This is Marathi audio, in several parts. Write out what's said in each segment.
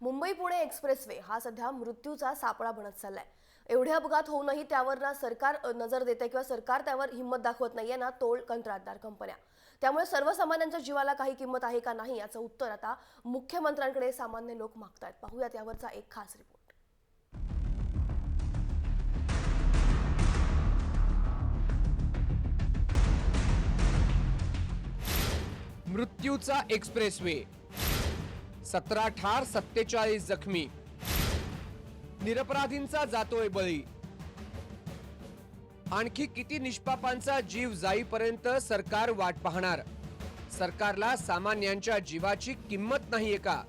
मुंबई पुणे एक्सप्रेसवे हा सध्या मृत्यूचा सापळा बनत चाललाय। एवढे अपघात होऊनही त्यावर ना सरकार नजर देते किंवा सरकार त्यावर हिंमत दाखवत नाहीये ना तोल कंत्राटदार कंपन्या। त्यामुळे सर्वसामान्यांच्या जीवाला काही किंमत आहे का नाही याचं उत्तर आता मुख्यमंत्र्यांकडे सामान्य लोक मागतायत। पाहूयात यावरचा एक खास रिपोर्ट। मृत्यूचा एक्सप्रेसवे, 17 ठार 47 जखमी, निरपराधींचा जातोय बळी। आणखी किती निष्पापांचा जीव जाईपर्यंत सरकार वाट पाहणार? सरकारला सामान्यांच्या जीवाची किंमत नाहीये का?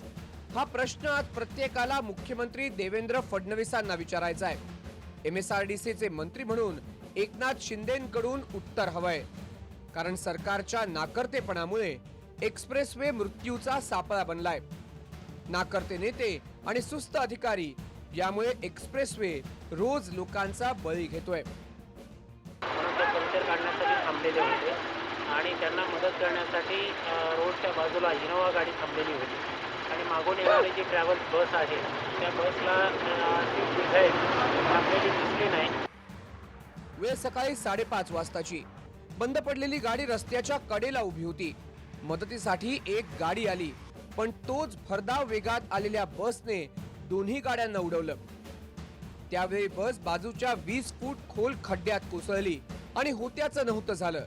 हा प्रश्न आज प्रत्येकाला मुख्यमंत्री देवेंद्र फडणवीसांना विचारायचा आहे। MSRDCचे मंत्री म्हणून एकनाथ शिंदेंकडून उत्तर हवंय, कारण सरकारच्या नाकर्तेपणामुळे एक्सप्रेसवे मृत्यूचा सापळा बनलाय। नाकर्ते नेते आणि सुस्त अधिकारी यामुळे एक्सप्रेसवे रोज लोकांचा बळी घेतोय। पंक्चर काढण्यासाठी थांबलेले होते आणि त्यांना मदत करण्यासाठी रोडच्या बाजूला इनोवा गाडी थांबलेली होती आणि मागून येणारी जी ट्रॅव्हल बस आहे त्या बसला थांबलेली दिसली नाही। वेळ सकाळी 5:30 वाजताची। बंद पडलेली गाडी रस्त्याच्या कडेला उभी होती। मदतीसाठी एक गाडी आली, पण तोच भरधाव वेगात आलेल्या बसने दोन्ही गाड्यांना उडवलं। त्यावेळी बस बाजूच्या 20 फूट खोल खड्ड्यात कोसळली आणि होत्याचं नव्हतं झालं।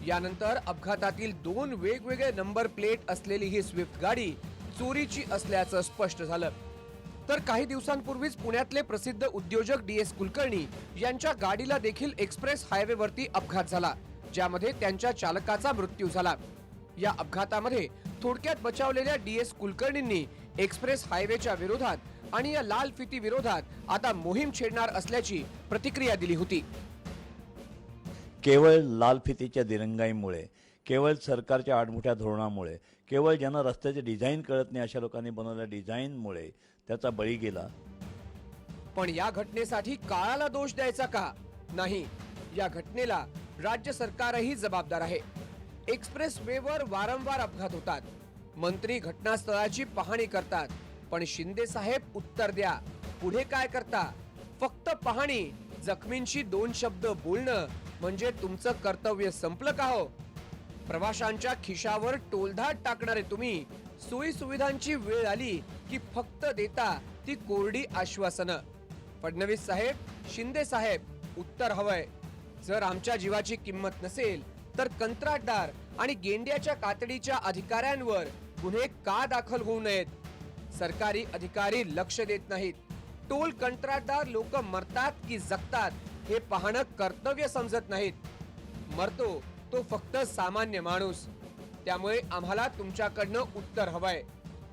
यानंतर अपघातातील 2 वेगवेगळे नंबर प्लेट असलेली ही स्विफ्ट गाडी चोरीची असल्याचं स्पष्ट झालं। तर काही दिवसांपूर्वीच पुण्यातले प्रसिद्ध उद्योजक DS कुलकर्णी यांच्या गाडीला देखील एक्सप्रेस हायवेवरती अपघात झाला, ज्यामध्ये त्यांच्या चालकाचा मृत्यू झाला। या अपघातामध्ये थोडक्यात बचावलेल्या DS कुलकर्णींनी एक्सप्रेस हायवेच्या विरोधात आणि या लाल फिती विरोधात आता मोहीम छेडणार असल्याची प्रतिक्रिया दिली होती। केवळ लाल फितीच्या दिरंगाईमुळे, केवळ सरकारच्या आडमुठ्या धोरणामुळे, केवळ ज्यांना रस्त्याचे डिझाईन कळत नाही अशा लोकांनी बनवलेल्या डिझाईनमुळे त्याचा बळी गेला। पण या घटनेसाठी काळाला दोष द्यायचा का? नाही, या घटनेला राज्य सरकारही जबाबदार आहे। एक्सप्रेसवेवर वारंवार अपघात होतात, मंत्री घटनास्थळाची पाहणी करतात, पण शिंदे साहेब उत्तर द्या, पुढे काय करता? फक्त पाहणी, जखमींशी 2 शब्द बोलणं म्हणजे तुमचं कर्तव्य संपलं का हो? प्रवाशांच्या खिशावर टोलधाड टाकणारे तुम्ही सोयी सुविधांची वेळ आली की फक्त देता ती कोरडी आश्वासनं। फडणवीस साहेब, शिंदे साहेब, उत्तर हवंय। जर आमच्या जीवाची किंमत नसेल तर कंत्राटदार आणि गेंड्याच्या कातडीच्या अधिकाऱ्यांवर गुन्हे का दाखल होऊ नयेत? सरकारी अधिकारी लक्ष देत नाहीत। टोल कंत्राटदार लोक मरतात की जगतात हे पाहणं कर्तव्य समजत नाहीत। मरतो तो फक्त सामान्य माणूस। त्यामुळे आम्हाला तुमच्याकडनं उत्तर हवंय।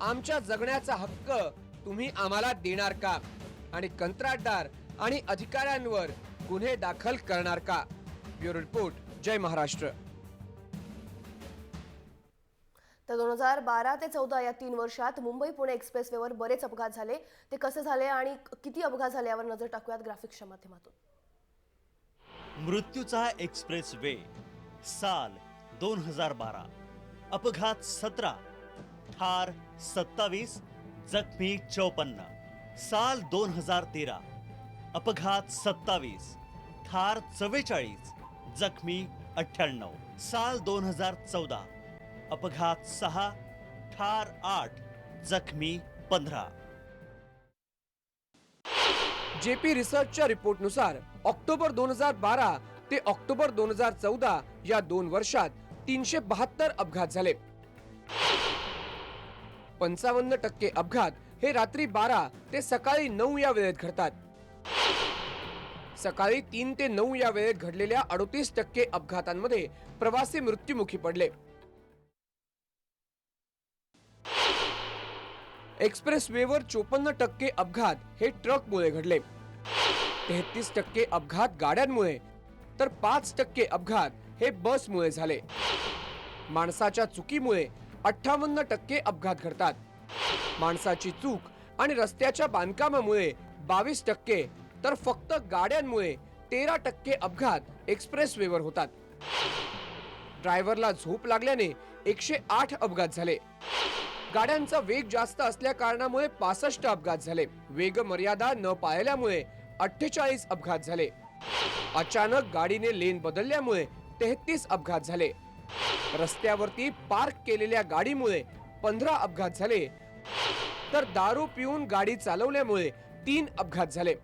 आमच्या जगण्याचा हक्क तुम्ही आम्हाला देणार का? आणि कंत्राटदार आणि अधिकाऱ्यांवर गुन्हे दाखल करणार का? ब्युरो रिपोर्ट, जय महाराष्ट्र। तर 2012 ते 14 या 3 वर्षात मुंबई पुणे एक्सप्रेसवेवर बरेच अपघात झाले। ते कसे झाले आणि किती अपघात झाले यावर नजर टाकूयात ग्राफिक्सच्या माध्यमातून। मृत्यूचा एक्सप्रेसवे, साल 2012, अपघात 17, ठार 27, जखमी 54। साल 2013, अपघात 27, ठार 44, जखमी 98। साल 2014, अपघात 6, ठार 8, जखमी 15। JP रिसर्चच्या रिपोर्टनुसार ऑक्टोबर 2012 ते ऑक्टोबर 2014 या 2 वर्षात 372 अपघात झाले। 55% अपघात हे रात्री 12 ते सकाळी 9 या वेळेत घडतात। सकाळी 3 ते 9 या वेळेत घडलेल्या 38% अपघातांमध्ये प्रवासी मृत्युमुखी पडले। एक्सप्रेसवेवर 54% अपघात हे ट्रकमुळे घडले, 33% अपघात गाड्यांमुळे, तर 5% अपघात हे बसमुळे झाले। माणसाच्या चुकीमुळे 58% अपघात घडतात। माणसाची चूक आणि रस्त्याच्या बांधकामामुळे 22%, तर फक्त गाड्यांमुळे 13% अपघात एक्सप्रेसवेवर होतात। ड्रायव्हरला झोप लागल्याने 108 अपघात झाले। गाड्यांचा वेग जास्त असल्या कारणामुळे 65 अपघात झाले. वेग मर्यादा न पाळल्यामुळे 48 अपघात झाले. अचानक गाडीने लेन बदलल्यामुळे 33 अपघात झाले. रस्त्यावरती पार्क केलेल्या गाडीमुळे 15 अपघात झाले. तर दारू पिऊन गाडी चालवल्यामुळे 3 अपघात झाले.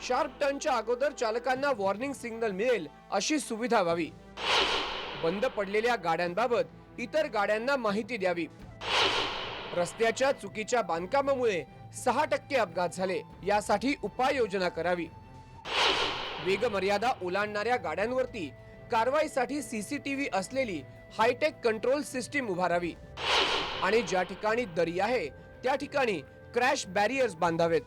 शार्प टर्नच्या अगोदर चालकांना वॉर्निंग सिग्नल मिळेल अशी सुविधा व्हावी. बंद पडलेल्या गाड्यांबाबत इतर गाड्यांना माहिती द्यावी. रस्त्याच्या चुकीच्या बांधकामामुळे 6% अपघात झाले, यासाठी उपाययोजना करावी. वेग मर्यादा ओलांडणाऱ्या गाड्यांवरती कारवाईसाठी सीसीटीव्ही असलेली हायटेक कंट्रोल सिस्टीम उभारावी आणि ज्या ठिकाणी दरी आहे त्या ठिकाणी क्रॅश बॅरियर्स बांधावेत.